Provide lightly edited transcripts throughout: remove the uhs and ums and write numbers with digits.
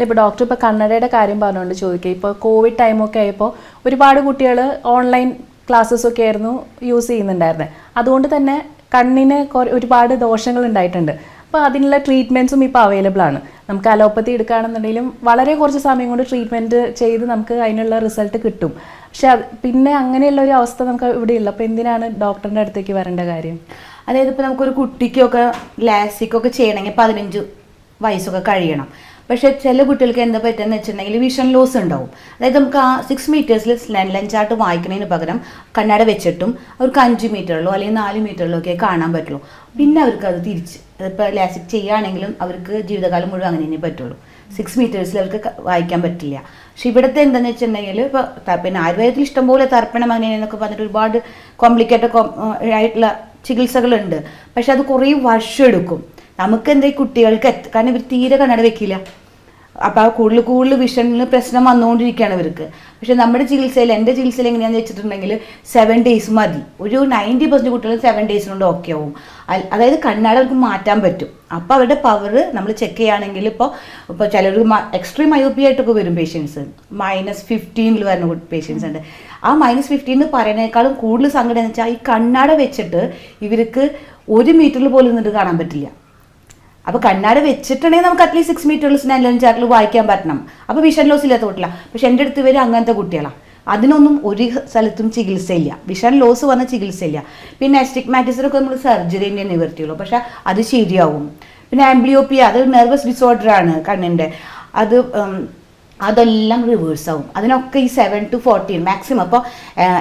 ഇപ്പോൾ ഡോക്ടർ ഇപ്പോൾ കണ്ണടയുടെ കാര്യം പറഞ്ഞുകൊണ്ട് ചോദിക്കുക, ഇപ്പോൾ കോവിഡ് ടൈമൊക്കെ ആയപ്പോൾ ഒരുപാട് കുട്ടികൾ ഓൺലൈൻ ക്ലാസ്സസൊക്കെ ആയിരുന്നു യൂസ് ചെയ്യുന്നുണ്ടായിരുന്നത്. അതുകൊണ്ട് തന്നെ കണ്ണിന് ഒരുപാട് ദോഷങ്ങൾ ഉണ്ടായിട്ടുണ്ട്. അപ്പോൾ അതിനുള്ള ട്രീറ്റ്മെൻറ്റ്സും ഇപ്പോൾ അവൈലബിൾ ആണ്. നമുക്ക് അലോപ്പതി എടുക്കുകയാണെന്നുണ്ടെങ്കിലും വളരെ കുറച്ച് സമയം കൊണ്ട് ട്രീറ്റ്മെൻറ്റ് ചെയ്ത് നമുക്ക് അതിനുള്ള റിസൾട്ട് കിട്ടും. പക്ഷെ പിന്നെ അങ്ങനെയുള്ള ഒരു അവസ്ഥ നമുക്ക് ഇവിടെ ഉള്ളൂ. അപ്പോൾ എന്തിനാണ് ഡോക്ടറിൻ്റെ അടുത്തേക്ക് വരേണ്ട കാര്യം? അതായത് ഇപ്പോൾ നമുക്കൊരു കുട്ടിക്കൊക്കെ ലാസിക്കൊക്കെ ചെയ്യണമെങ്കിൽ 15 വയസ്സൊക്കെ കഴിയണം. പക്ഷേ ചില കുട്ടികൾക്ക് എന്താ പറ്റുകയെന്ന് വെച്ചിട്ടുണ്ടെങ്കിൽ വിഷൻ ലോസ് ഉണ്ടാവും. അതായത് നമുക്ക് ആ 6 മീറ്റേഴ്സിൽ ലെൻസ് വായിക്കുന്നതിന് പകരം കണ്ണട വെച്ചിട്ടും അവർക്ക് 5 മീറ്ററിലോ അല്ലെങ്കിൽ 4 മീറ്ററിലോ ഒക്കെ കാണാൻ പറ്റുള്ളൂ. പിന്നെ അവർക്ക് അത് തിരിച്ച് അതിപ്പോൾ ലാസിക് ചെയ്യുകയാണെങ്കിലും അവർക്ക് ജീവിതകാലം മുഴുവൻ അങ്ങനെ തന്നെ പറ്റുള്ളൂ. 6 മീറ്റേഴ്സിൽ അവർക്ക് വായിക്കാൻ പറ്റില്ല. പക്ഷെ ഇവിടുത്തെ എന്താണെന്ന് വെച്ചിട്ടുണ്ടെങ്കിൽ ഇപ്പോൾ പിന്നെ ആയുർവേദത്തിൽ ഇഷ്ടംപോലെ തർപ്പണം അങ്ങനെയെന്നൊക്കെ പറഞ്ഞിട്ട് ഒരുപാട് കോംപ്ലിക്കേറ്റഡ് ആയിട്ടുള്ള ചികിത്സകളുണ്ട്. പക്ഷെ അത് കുറേ വർഷം എടുക്കും. നമുക്ക് എന്താ ഈ കുട്ടികൾക്ക് കാരണം ഇവർ തീരെ കണ്ണട വെക്കില്ല. അപ്പോൾ ആ കൂടുതൽ വിഷനിൽ പ്രശ്നം വന്നുകൊണ്ടിരിക്കുകയാണ് ഇവർക്ക്. പക്ഷെ നമ്മുടെ ചികിത്സയിൽ എൻ്റെ ചികിത്സയിൽ എങ്ങനെയാണെന്ന് വെച്ചിട്ടുണ്ടെങ്കിൽ 7 ഡേയ്സ് മതി. ഒരു 90% കുട്ടികൾ 7 ഡേയ്സ് കൊണ്ട് ഓക്കെ ആവും. അതായത് കണ്ണട അവർക്ക് മാറ്റാൻ പറ്റും. അപ്പോൾ അവരുടെ പവർ നമ്മൾ ചെക്ക് ചെയ്യുകയാണെങ്കിൽ ഇപ്പോൾ ചിലർ എക്സ്ട്രീം മയോപ്പിയ ആയിട്ടൊക്കെ വരും പേഷ്യൻസ്. -15 വരുന്ന പേഷ്യൻസ് ഉണ്ട്. ആ -15 എന്ന് പറയുന്നതിനേക്കാളും കൂടുതൽ സങ്കടം എന്ന് വെച്ചാൽ ഈ കണ്ണട വെച്ചിട്ട് ഇവർക്ക് 1 മീറ്ററിൽ പോലും നിന്നിട്ട് കാണാൻ പറ്റില്ല. അപ്പോൾ കണ്ണാട വെച്ചിട്ടുണ്ടെങ്കിൽ നമുക്ക് അറ്റ്ലീസ്റ്റ് 6 മീറ്ററിൽ ലെൻസ് ചാർട്ടിൽ വായിക്കാൻ പറ്റണം. അപ്പോൾ വിഷൻ ലോസ് ഇല്ലാത്ത കുട്ടികളാണ്. പക്ഷെ എൻ്റെ അടുത്ത് വരെ അങ്ങനത്തെ കുട്ടികളാണ്. അതിനൊന്നും ഒരു സ്ഥലത്തും ചികിത്സയില്ല. വിഷൻ ലോസ് വന്ന ചികിത്സയില്ല. പിന്നെ അസ്റ്റിഗ്മാറ്റിസിനൊക്കെ നമ്മൾ സർജറി തന്നെ നിവർത്തിയുള്ളൂ. പക്ഷെ അത് ശരിയാവും. പിന്നെ ആംബ്ലിയോപ്പിയ അത് നെർവസ് ഡിസോർഡറാണ് കണ്ണിൻ്റെ. അതെല്ലാം റിവേഴ്സ് ആവും. അതിനൊക്കെ ഈ 7 to 14 മാക്സിമം. അപ്പോൾ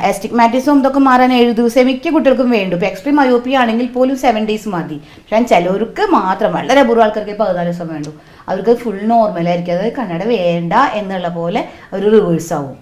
എസ്റ്റിഗ്മാറ്റിസും ഇതൊക്കെ മാറാൻ 7 ദിവസം മിക്ക കുട്ടികൾക്കും വേണ്ടു. ഇപ്പോൾ എക്സ്ട്രീം മയോപ്പിയ ആണെങ്കിൽ പോലും 7 ഡേയ്സ് മതി. പക്ഷേ ചിലവർക്ക് മാത്രം വളരെ അപൂർവ ആൾക്കാർക്ക് 14 ദിവസം വേണ്ടു. അവർക്ക് ഫുൾ നോർമലായിരിക്കും. അതായത് കണ്ണട വേണ്ട എന്നുള്ള പോലെ ഒരു റിവേഴ്സ് ആവും.